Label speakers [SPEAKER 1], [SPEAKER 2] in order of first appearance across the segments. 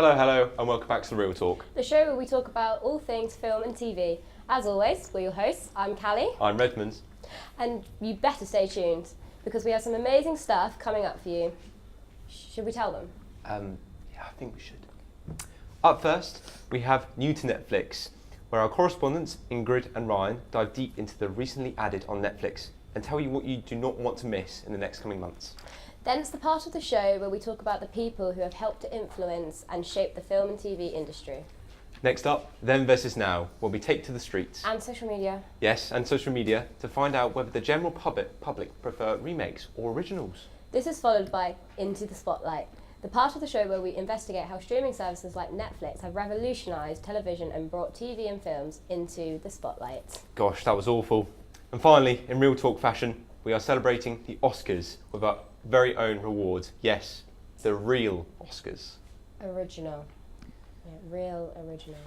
[SPEAKER 1] Hello, hello, and welcome back to The Real Talk.
[SPEAKER 2] The show where we talk about all things film and TV. As always, we're your hosts. I'm Callie.
[SPEAKER 1] I'm Redmond.
[SPEAKER 2] And you better stay tuned, because we have some amazing stuff coming up for you. Should we tell them?
[SPEAKER 1] Yeah, I think we should. Up first, we have new to Netflix, where our correspondents Ingrid and Ryan dive deep into the recently added on Netflix and tell you what you do not want to miss in the next coming months.
[SPEAKER 2] Then it's the part of the show where we talk about the people who have helped to influence and shape the film and TV industry.
[SPEAKER 1] Next up, Then versus Now, where we take to the streets.
[SPEAKER 2] And social media.
[SPEAKER 1] Yes, and social media to find out whether the general public prefer remakes or originals.
[SPEAKER 2] This is followed by Into the Spotlight, the part of the show where we investigate how streaming services like Netflix have revolutionised television and brought TV and films into the spotlight.
[SPEAKER 1] Gosh, that was awful. And finally, in Real Talk fashion, we are celebrating the Oscars with our very own rewards. Yes, the real Oscars.
[SPEAKER 2] Original. Yeah, real original.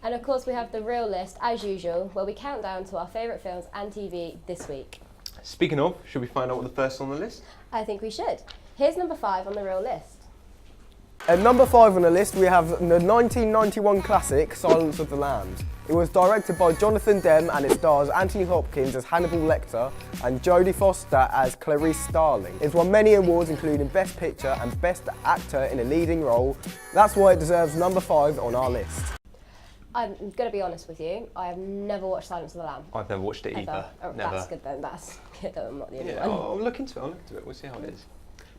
[SPEAKER 2] And of course we have the Real List, as usual, where we count down to our favourite films and TV this week.
[SPEAKER 1] Speaking of, should we find out what the first on the list?
[SPEAKER 2] I think we should. Here's number 5 on the Real List.
[SPEAKER 3] At number 5 on the list we have the 1991 classic Silence of the Lambs. It was directed by Jonathan Demme and it stars Anthony Hopkins as Hannibal Lecter and Jodie Foster as Clarice Starling. It's won many awards including Best Picture and Best Actor in a Leading Role. That's why it deserves number 5 on our list.
[SPEAKER 2] I'm going to be honest with you, I have never watched Silence of the Lamb.
[SPEAKER 1] I've never watched it either.
[SPEAKER 2] Oh,
[SPEAKER 1] never.
[SPEAKER 2] That's good then, that's good that I'm not the only
[SPEAKER 1] Yeah,
[SPEAKER 2] one.
[SPEAKER 1] I'll look into it, we'll see how it is.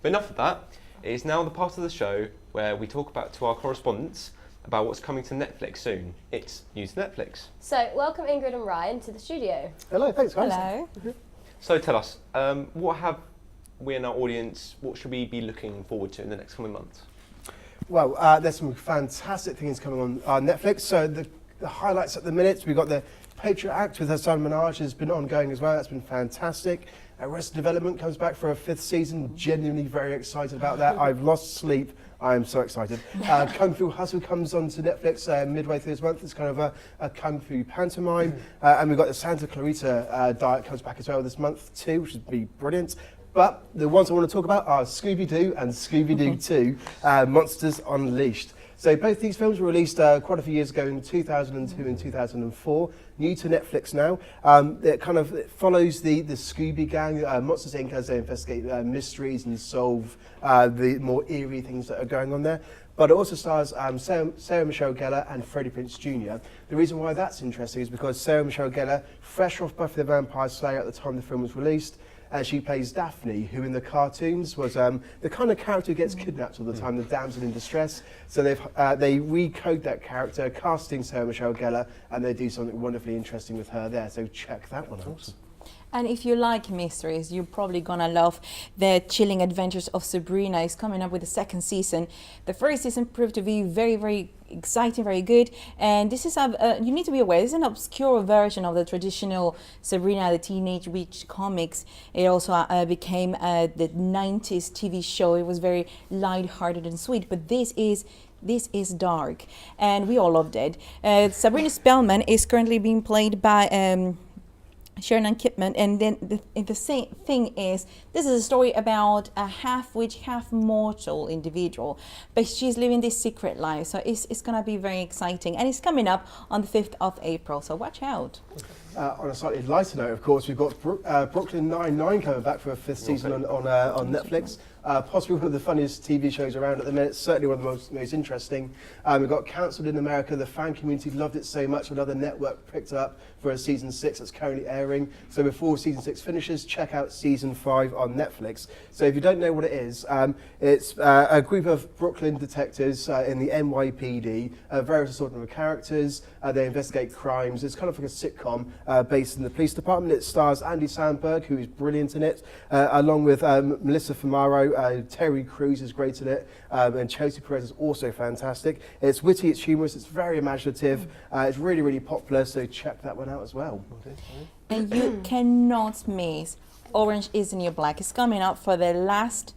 [SPEAKER 1] But enough of that, it is now the part of the show where we talk about to our correspondents about what's coming to Netflix soon. It's new to Netflix.
[SPEAKER 2] So, welcome Ingrid and Ryan to the studio.
[SPEAKER 3] Hello, thanks guys.
[SPEAKER 4] Hello.
[SPEAKER 1] So tell us, what have we in our audience, what should we be looking forward to in the next coming months?
[SPEAKER 5] Well, there's some fantastic things coming on Netflix. So the highlights at the minute, we've got the Patriot Act with Hassan Minhaj has been ongoing as well. That's been fantastic. Arrested Development comes back for a 5th season. Genuinely very excited about that. I've lost sleep. I am so excited. Kung Fu Hustle comes onto Netflix midway through this month. It's kind of a Kung Fu pantomime. And we've got the Santa Clarita Diet comes back as well this month too, which would be brilliant. But the ones I want to talk about are Scooby-Doo and Scooby-Doo 2, Monsters Unleashed. So both these films were released quite a few years ago in 2002 and 2004, new to Netflix now. It follows the Scooby Gang, Monsters Inc. as they investigate mysteries and solve the more eerie things that are going on there. But it also stars Sarah Michelle Gellar and Freddie Prinze Jr. The reason why that's interesting is because Sarah Michelle Gellar, fresh off Buffy the Vampire Slayer at the time the film was released, she plays Daphne, who in the cartoons was the kind of character who gets kidnapped all the time, the damsel in distress. So they recode that character, casting Sarah Michelle Gellar, and they do something wonderfully interesting with her there. So check that one out.
[SPEAKER 4] And if you like mysteries, you're probably gonna love The Chilling Adventures of Sabrina. It's coming up with the 2nd season. The 1st season proved to be very, very exciting, very good. And this is you need to be aware, this is an obscure version of the traditional Sabrina the Teenage Witch comics. It also became the 90s TV show. It was very light-hearted and sweet, but this is dark, and we all loved it. Sabrina Spellman is currently being played by Shannon Kipman, and then the same thing is, this is a story about a half-witch, half-mortal individual, but she's living this secret life, so it's going to be very exciting, and it's coming up on the 5th of April, so watch out.
[SPEAKER 5] On a slightly lighter note, of course, we've got Brooklyn Nine-Nine coming back for a 5th season on Netflix. Possibly one of the funniest TV shows around at the minute, certainly one of the most interesting. We've got Cancelled in America. The fan community loved it so much, another network picked it up for a season 6 that's currently airing. So before season 6 finishes, check out season 5 on Netflix. So if you don't know what it is, it's a group of Brooklyn detectives in the NYPD, various assortment of characters. They investigate crimes. It's kind of like a sitcom based in the police department. It stars Andy Samberg, who is brilliant in it, along with Melissa Fumaro. Terry Crews is great in it, and Chelsea Perez is also fantastic. It's witty, it's humorous, it's very imaginative, it's really, really popular, so check that one out as well.
[SPEAKER 4] And you cannot miss Orange is the New Black. It's coming up for the last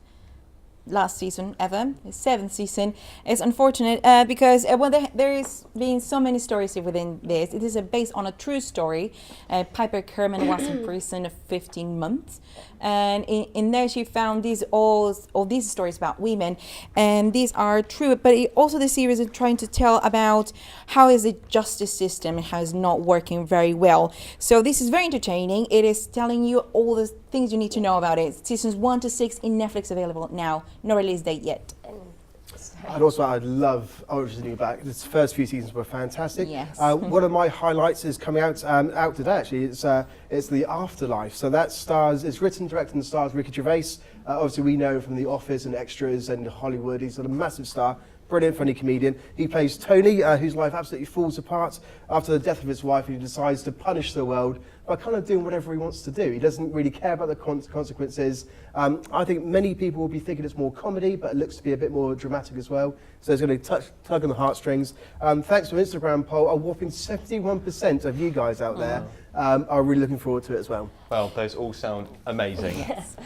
[SPEAKER 4] last season ever, the 7th season. It's unfortunate because there is been so many stories within this. It is based on a true story. Piper Kerman was in prison 15 months, and in there she found all these stories about women, and these are true. But also the series is trying to tell about how is the justice system and how it's not working very well. So this is very entertaining. It is telling you all the things you need to know about it. Seasons 1 to 6 in Netflix available now. No release date yet.
[SPEAKER 5] I'd love Orange is the New Black. The first few seasons were fantastic.
[SPEAKER 4] Yes.
[SPEAKER 5] One of my highlights is coming out today. Actually, it's The Afterlife. So that stars. It's written, directed, and stars Ricky Gervais. Obviously, we know him from The Office and Extras and Hollywood. He's a massive star. Brilliant, funny comedian. He plays Tony, whose life absolutely falls apart after the death of his wife. He decides to punish the world by kind of doing whatever he wants to do. He doesn't really care about the consequences. I think many people will be thinking it's more comedy, but it looks to be a bit more dramatic as well. So it's going to tug on the heartstrings. Thanks to an Instagram poll, a whopping 71% of you guys out there are really looking forward to it as well.
[SPEAKER 1] Well, those all sound amazing.
[SPEAKER 2] Yes.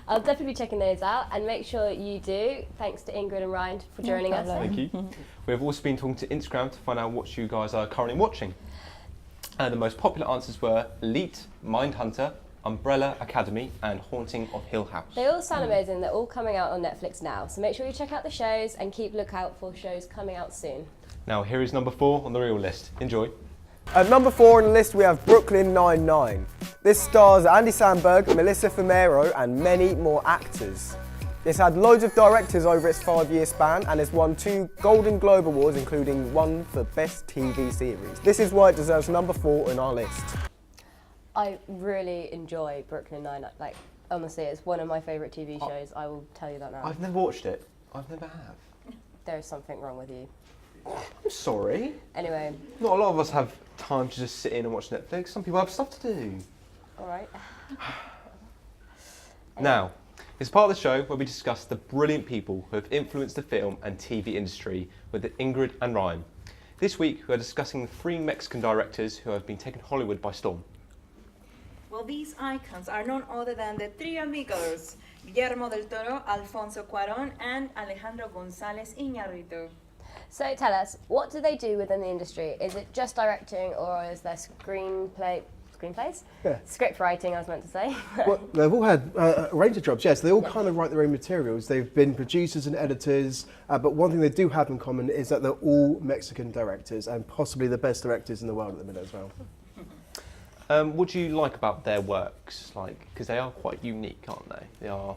[SPEAKER 2] I'll definitely be checking those out, and make sure you do. Thanks to Ingrid and Ryan for joining us.
[SPEAKER 1] Thank you. We've also been talking to Instagram to find out what you guys are currently watching. And the most popular answers were Elite, Mindhunter, Umbrella Academy, and Haunting of Hill House.
[SPEAKER 2] They all sound amazing. They're all coming out on Netflix now. So make sure you check out the shows and keep lookout for shows coming out soon.
[SPEAKER 1] Now, here is number 4 on the real list. Enjoy.
[SPEAKER 3] At number 4 on the list, we have Brooklyn Nine-Nine. This stars Andy Samberg, Melissa Fumero, and many more actors. It's had loads of directors over its 5-year span and has won 2 Golden Globe Awards, including one for Best TV Series. This is why it deserves number 4 on our list.
[SPEAKER 2] I really enjoy Brooklyn Nine-Nine. Like, honestly, it's one of my favourite TV shows. I will tell you that now.
[SPEAKER 1] I've never watched it. I've never have.
[SPEAKER 2] There is something wrong with you.
[SPEAKER 1] I'm sorry.
[SPEAKER 2] Anyway,
[SPEAKER 1] Not a lot of us have time to just sit in and watch Netflix. Some people have stuff to do.
[SPEAKER 2] all right.
[SPEAKER 1] Now, it's part of the show where we discuss the brilliant people who have influenced the film and TV industry with Ingrid and Ryan. This week, we are discussing the 3 Mexican directors who have been taking Hollywood by storm.
[SPEAKER 6] Well, these icons are none other than the 3 amigos, Guillermo del Toro, Alfonso Cuarón, and Alejandro González Iñárritu.
[SPEAKER 2] So tell us, what do they do within the industry? Is it just directing, or is there screenplays?
[SPEAKER 5] Yeah.
[SPEAKER 2] Script writing, I was meant to say.
[SPEAKER 5] Well, they've all had a range of jobs, yes. They all kind of write their own materials. They've been producers and editors, but one thing they do have in common is that they're all Mexican directors and possibly the best directors in the world at the minute as well.
[SPEAKER 1] What do you like about their works? Because they are quite unique, aren't they? They are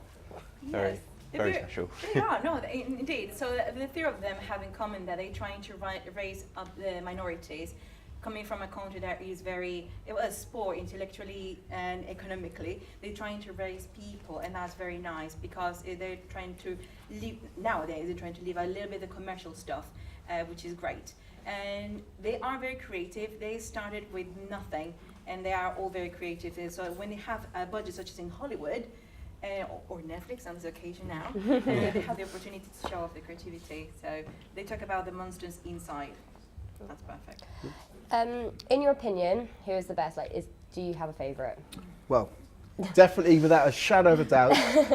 [SPEAKER 1] very, very special.
[SPEAKER 6] They are, no, indeed. So the 3 of them have in common that they're trying to raise up the minorities, coming from a country that is very, it was poor intellectually and economically. They're trying to raise people, and that's very nice because they're trying to live, nowadays they're trying to live a little bit of commercial stuff, which is great. And they are very creative. They started with nothing, and they are all very creative. So when they have a budget such as in Hollywood, or Netflix on this occasion now, they have the opportunity to show off their creativity. So they talk about the monsters inside. That's perfect.
[SPEAKER 2] In your opinion, who is the best? Do you have a favourite?
[SPEAKER 5] Well, definitely, without a shadow of a doubt,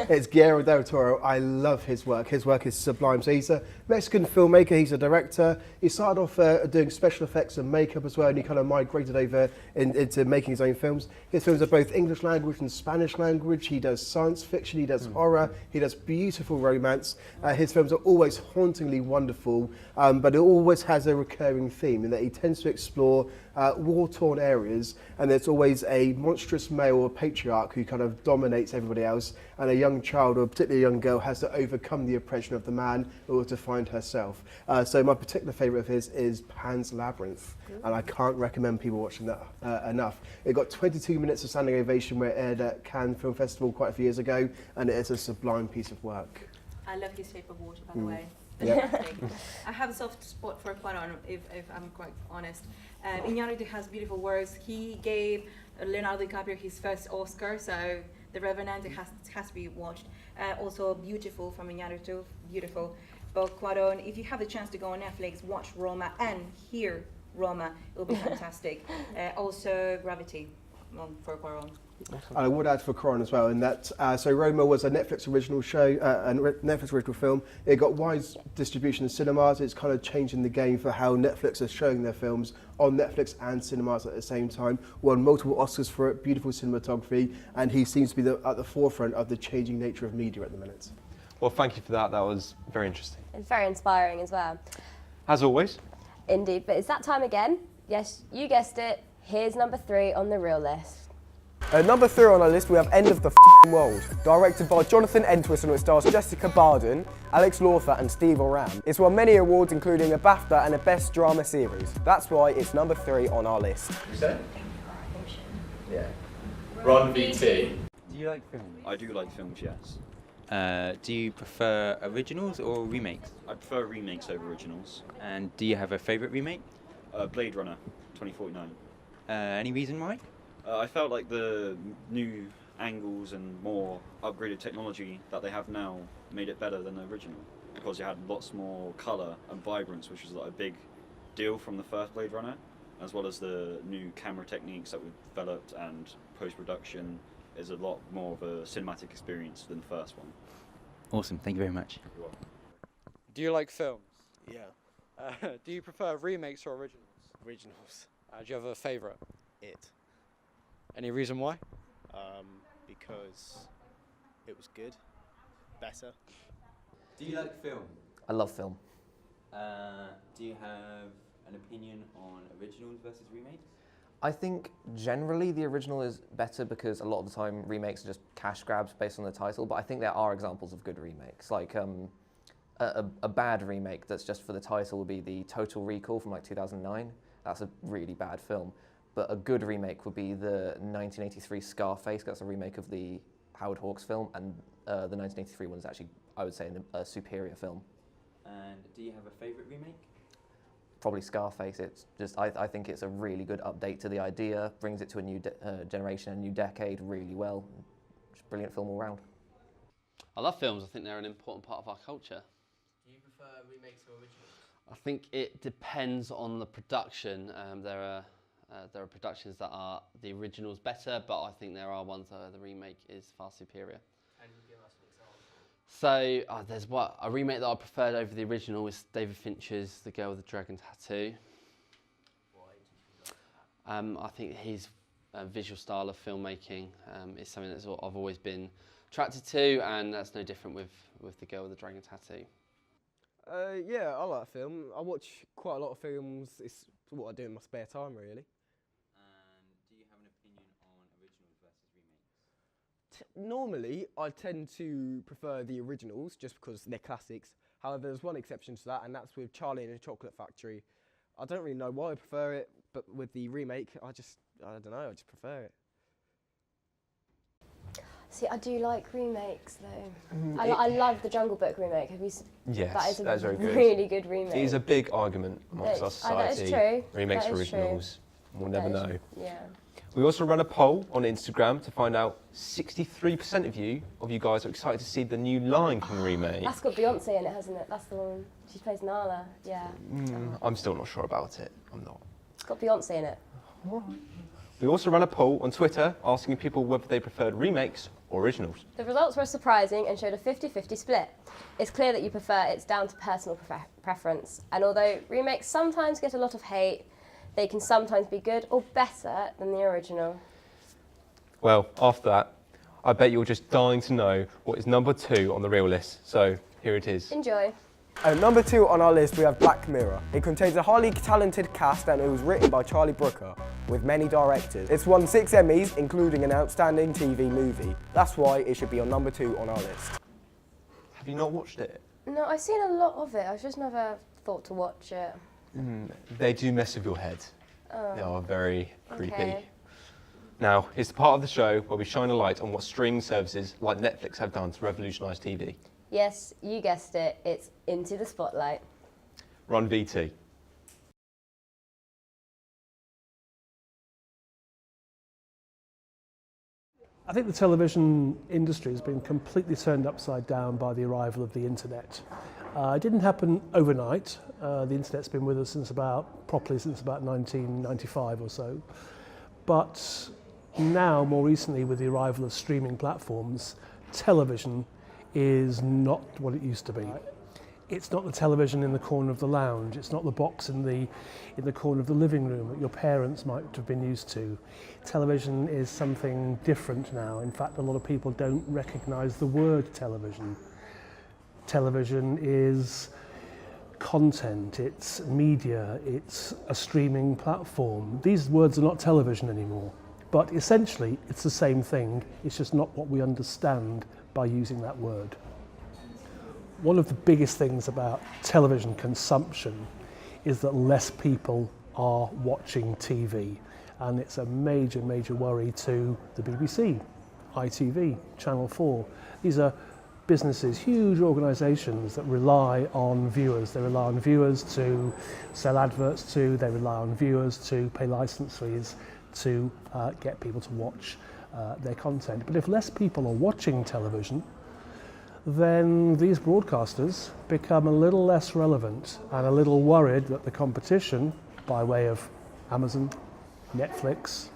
[SPEAKER 5] it's Guillermo del Toro. I love his work. His work is sublime. So he's a Mexican filmmaker. He's a director. He started off doing special effects and makeup as well, and he kind of migrated over into making his own films. His films are both English language and Spanish language. He does science fiction. He does horror. He does beautiful romance. His films are always hauntingly wonderful, but it always has a recurring theme in that he tends to explore war-torn areas, and there's always a monstrous male or patriarch who kind of dominates everybody else, and a young child, or particularly a young girl, has to overcome the oppression of the man in order to find herself. So my particular favourite of his is Pan's Labyrinth, and I can't recommend people watching that enough. It got 22 minutes of standing ovation where it aired at Cannes Film Festival quite a few years ago, and it is a sublime piece of work.
[SPEAKER 6] I love his Shape of Water, by the way.
[SPEAKER 5] Yeah.
[SPEAKER 6] Fantastic. I have a soft spot for Cuarón, if I'm quite honest. Iñárritu has beautiful works. He gave Leonardo DiCaprio his first Oscar, so The Revenant has to be watched. Also beautiful from Iñárritu, beautiful. But Cuarón, if you have the chance to go on Netflix, watch Roma and hear Roma, it'll be fantastic. Also Gravity for Cuarón.
[SPEAKER 5] I would add for Corin as well, in that so Roma was a Netflix original show, Netflix original film. It got wide distribution in cinemas. It's kind of changing the game for how Netflix are showing their films on Netflix and cinemas at the same time. Won multiple Oscars for it, beautiful cinematography, and he seems to be at the forefront of the changing nature of media at the minute.
[SPEAKER 1] Well, thank you for that. That was very interesting.
[SPEAKER 2] It's very inspiring as well.
[SPEAKER 1] As always.
[SPEAKER 2] Indeed, but it's that time again. Yes, you guessed it. Here's number 3 on the real list.
[SPEAKER 3] At number 3 on our list, we have End of the F***ing World, directed by Jonathan Entwistle, and it stars Jessica Barden, Alex Lawther and Steve Oram. It's won many awards, including a BAFTA and a Best Drama Series. That's why it's number 3 on our list.
[SPEAKER 7] You said? Yeah. Ron VT.
[SPEAKER 8] Do you like films? I do like films, yes. Do you prefer originals or remakes? I prefer remakes over originals. And do you have a favourite remake? Blade Runner 2049. Any reason why? I felt like the new angles and more upgraded technology that they have now made it better than the original, because you had lots more colour and vibrance, which was like a big deal from the first Blade Runner, as well as the new camera techniques that we've developed, and post-production is a lot more of a cinematic experience than the first one. Awesome, thank you very much.
[SPEAKER 7] You're welcome.
[SPEAKER 9] Do you like films?
[SPEAKER 10] Yeah,
[SPEAKER 9] Do you prefer remakes or originals?
[SPEAKER 10] originals.
[SPEAKER 9] Do you have a favourite?
[SPEAKER 10] It.
[SPEAKER 9] Any reason why?
[SPEAKER 10] Because it was good, better.
[SPEAKER 8] Do you like film?
[SPEAKER 11] I love film.
[SPEAKER 8] Do you have an opinion on originals versus remakes?
[SPEAKER 11] I think generally the original is better because a lot of the time remakes are just cash grabs based on the title, but I think there are examples of good remakes. Like a bad remake that's just for the title would be the Total Recall from like 2009. That's a really bad film. But a good remake would be the 1983 Scarface. That's a remake of the Howard Hawks film, and the 1983 one is actually, I would say, a superior film.
[SPEAKER 8] And do you have a favourite remake?
[SPEAKER 11] Probably Scarface. It's just, I think it's a really good update to the idea, brings it to a new generation, a new decade really well. Just brilliant film all round.
[SPEAKER 12] I love films. I think they're an important part of our culture.
[SPEAKER 10] Do you prefer remakes or originals?
[SPEAKER 12] I think it depends on the production. There are productions that are the original's better, but I think there are ones that the remake is far superior.
[SPEAKER 10] Can you give us an example?
[SPEAKER 12] So there's a remake that I preferred over the original is David Fincher's The Girl with the Dragon Tattoo.
[SPEAKER 10] Why did you like
[SPEAKER 12] I think his visual style of filmmaking is something that I've always been attracted to, and that's no different with The Girl with the Dragon Tattoo.
[SPEAKER 3] Yeah, I like film. I watch quite a lot of films. It's what I do in my spare time, really.
[SPEAKER 8] And do you have an opinion on originals versus remakes?
[SPEAKER 3] Normally, I tend to prefer the originals just because they're classics. However, there's one exception to that, and that's with Charlie and the Chocolate Factory. I don't really know why I prefer it, but with the remake, I don't know, I just prefer it.
[SPEAKER 2] See, I do like remakes though. I love the Jungle Book remake. Have you seen?
[SPEAKER 1] Yes,
[SPEAKER 2] that is
[SPEAKER 1] very good.
[SPEAKER 2] really good remake.
[SPEAKER 1] It is a big argument amongst our
[SPEAKER 2] That
[SPEAKER 1] society.
[SPEAKER 2] is true.
[SPEAKER 1] Remakes
[SPEAKER 2] That
[SPEAKER 1] or
[SPEAKER 2] is true.
[SPEAKER 1] originals. We'll never
[SPEAKER 2] That is-
[SPEAKER 1] know.
[SPEAKER 2] Yeah.
[SPEAKER 1] We also run a poll on Instagram to find out 63% of you guys are excited to see the new Lion King remake.
[SPEAKER 2] That's got Beyonce in it, hasn't it? That's the one. She plays Nala. Yeah.
[SPEAKER 1] I'm still not sure about it. I'm not.
[SPEAKER 2] It's got Beyonce in it.
[SPEAKER 1] We also ran a poll on Twitter asking people whether they preferred remakes or originals.
[SPEAKER 2] The results were surprising and showed a 50-50 split. It's clear that you prefer it's down to personal preference. And although remakes sometimes get a lot of hate, they can sometimes be good or better than the original.
[SPEAKER 1] Well, after that, I bet you're just dying to know what is number 2 on the real list. So here it is.
[SPEAKER 2] Enjoy.
[SPEAKER 3] At number 2 on our list, we have Black Mirror. It contains a highly talented cast and it was written by Charlie Brooker, with many directors. It's won 6 Emmys, including an outstanding TV movie. That's why it should be on number 2 on our list.
[SPEAKER 1] Have you not watched it?
[SPEAKER 2] No, I've seen a lot of it. I've just never thought to watch it.
[SPEAKER 1] They do mess with your head.
[SPEAKER 2] Oh.
[SPEAKER 1] They are very creepy.
[SPEAKER 2] Okay.
[SPEAKER 1] Now, it's the part of the show where we shine a light on what streaming services like Netflix have done to revolutionise TV.
[SPEAKER 2] Yes, you guessed it. It's Into the Spotlight.
[SPEAKER 1] Run VT.
[SPEAKER 13] I think the television industry has been completely turned upside down by the arrival of the internet. It didn't happen overnight. The internet's been with us properly since about 1995 or so. But Now, more recently, with the arrival of streaming platforms, television is not what it used to be. It's not the television in the corner of the lounge. It's not the box in the corner of the living room that your parents might have been used to. Television is something different now. In fact, a lot of people don't recognise the word television. Television is content, it's media, it's a streaming platform. These words are not television anymore, but essentially it's the same thing. It's just not what we understand by using that word. One of the biggest things about television consumption is that less people are watching TV, and it's a major, major worry to the BBC, ITV, Channel 4. These are businesses, huge organisations that rely on viewers. They rely on viewers to sell adverts to, they rely on viewers to pay licence fees to get people to watch their content. But if less people are watching television, then these broadcasters become a little less relevant and a little worried that the competition, by way of Amazon, Netflix,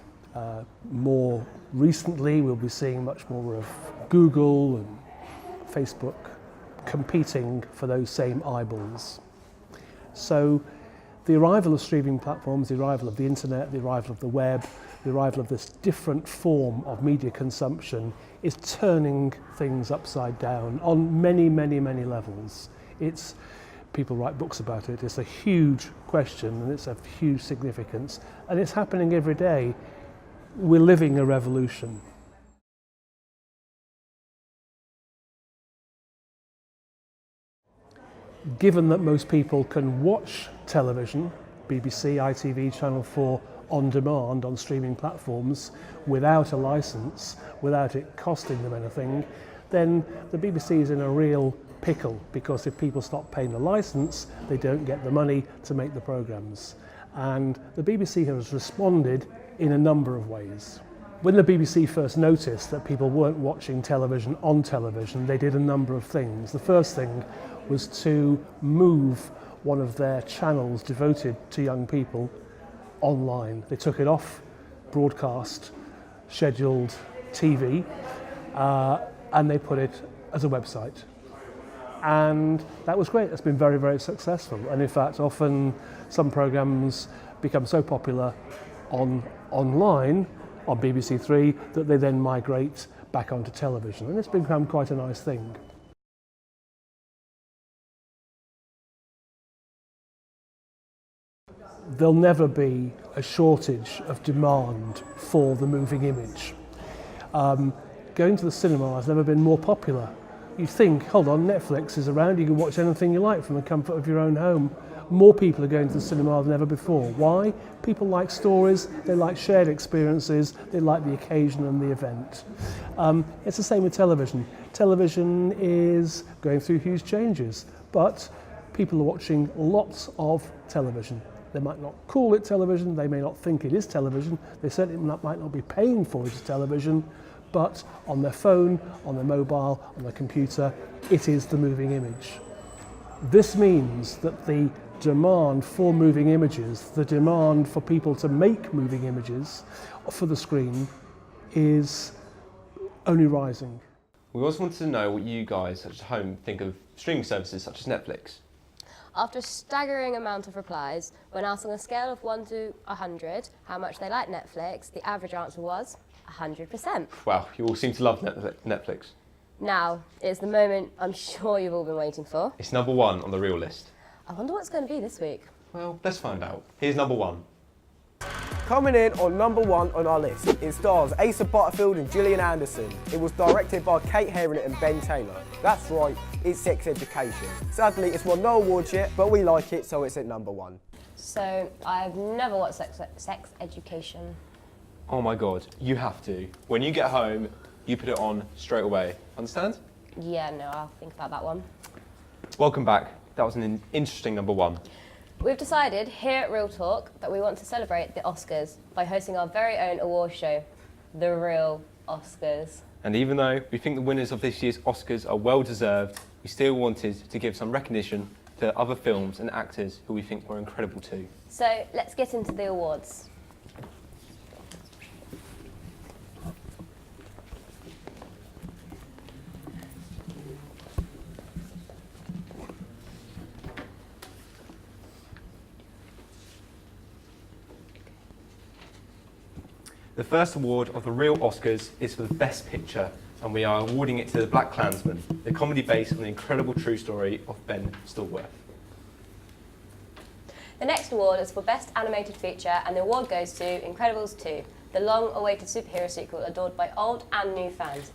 [SPEAKER 13] more recently we'll be seeing much more of Google and Facebook competing for those same eyeballs. So the arrival of streaming platforms, the arrival of the internet, the arrival of the web, the arrival of this different form of media consumption is turning things upside down on many, many, many levels. People write books about it. It's a huge question and it's of huge significance, and it's happening every day. We're living a revolution. Given that most people can watch television, BBC, ITV, Channel 4, on demand on streaming platforms without a licence, without it costing them anything, then the BBC is in a real pickle, because if people stop paying the licence, they don't get the money to make the programmes. And the BBC has responded in a number of ways. When the BBC first noticed that people weren't watching television on television, they did a number of things. The first thing was to move one of their channels devoted to young people online. They took it off broadcast, scheduled TV, and they put it as a website. And that was great. It's been very, very successful. And in fact, often some programmes become so popular online on BBC Three that they then migrate back onto television. And it's become quite a nice thing. There'll never be a shortage of demand for the moving image. Going to the cinema has never been more popular. You think, hold on, Netflix is around, you can watch anything you like from the comfort of your own home. More people are going to the cinema than ever before. Why? People like stories, they like shared experiences, they like the occasion and the event. It's the same with television. Television is going through huge changes, but people are watching lots of television. They might not call it television, they may not think it is television, they certainly might not be paying for it as television, but on their phone, on their mobile, on their computer, it is the moving image. This means that the demand for moving images, the demand for people to make moving images for the screen is only rising.
[SPEAKER 1] We also wanted to know what you guys at home think of streaming services such as Netflix.
[SPEAKER 2] After a staggering amount of replies, when asked on a scale of 1 to 100 how much they like Netflix, the average answer was 100%.
[SPEAKER 1] Wow, you all seem to love Netflix.
[SPEAKER 2] Now, it's the moment I'm sure you've all been waiting for.
[SPEAKER 1] It's number one on the real list.
[SPEAKER 2] I wonder what it's going to be this week.
[SPEAKER 1] Well, let's find out. Here's number one.
[SPEAKER 3] Coming in on number one on our list, it stars Asa Butterfield and Gillian Anderson. It was directed by Kate Herron and Ben Taylor. That's right, it's Sex Education. Sadly, it's won no awards yet, but we like it, so it's at number one.
[SPEAKER 2] So, I've never watched Sex Education.
[SPEAKER 1] Oh my God, you have to. When you get home, you put it on straight away. Understand?
[SPEAKER 2] Yeah, no, I'll think about that one.
[SPEAKER 1] Welcome back. That was an interesting number one.
[SPEAKER 2] We've decided here at Real Talk that we want to celebrate the Oscars by hosting our very own award show, The Real Oscars.
[SPEAKER 1] And even though we think the winners of this year's Oscars are well deserved, we still wanted to give some recognition to other films and actors who we think were incredible too.
[SPEAKER 2] So let's get into the awards.
[SPEAKER 1] The first award of the real Oscars is for the Best Picture, and we are awarding it to The Black Klansman, the comedy based on the incredible true story of Ben Stillworth.
[SPEAKER 2] The next award is for Best Animated Feature, and the award goes to Incredibles 2, the long-awaited superhero sequel adored by old and new fans.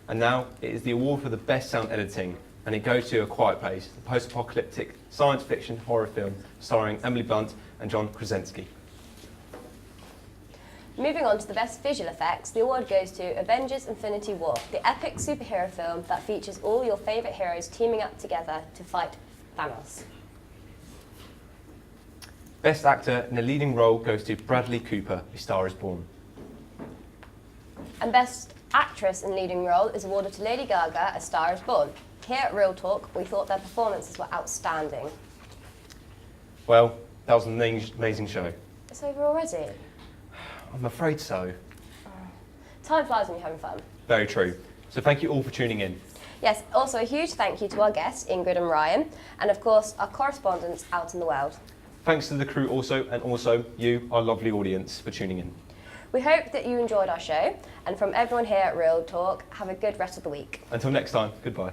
[SPEAKER 1] And now it is the award for the Best Sound Editing, and it goes to A Quiet Place, the post-apocalyptic science fiction horror film starring Emily Blunt and John Krasinski.
[SPEAKER 2] Moving on to the Best Visual Effects, the award goes to Avengers Infinity War, the epic superhero film that features all your favourite heroes teaming up together to fight Thanos.
[SPEAKER 1] Best Actor in a Leading Role goes to Bradley Cooper, A Star Is Born.
[SPEAKER 2] And Best Actress in Leading Role is awarded to Lady Gaga, A Star Is Born. Here at Real Talk, we thought their performances were outstanding.
[SPEAKER 1] Well, that was an amazing show.
[SPEAKER 2] It's over already.
[SPEAKER 1] I'm afraid so.
[SPEAKER 2] Time flies when you're having fun.
[SPEAKER 1] Very true. So thank you all for tuning in.
[SPEAKER 2] Yes, also a huge thank you to our guests, Ingrid and Ryan, and of course our correspondents out in the world.
[SPEAKER 1] Thanks to the crew also, and also you, our lovely audience, for tuning in.
[SPEAKER 2] We hope that you enjoyed our show, and from everyone here at Real Talk, have a good rest of the week.
[SPEAKER 1] Until next time, goodbye.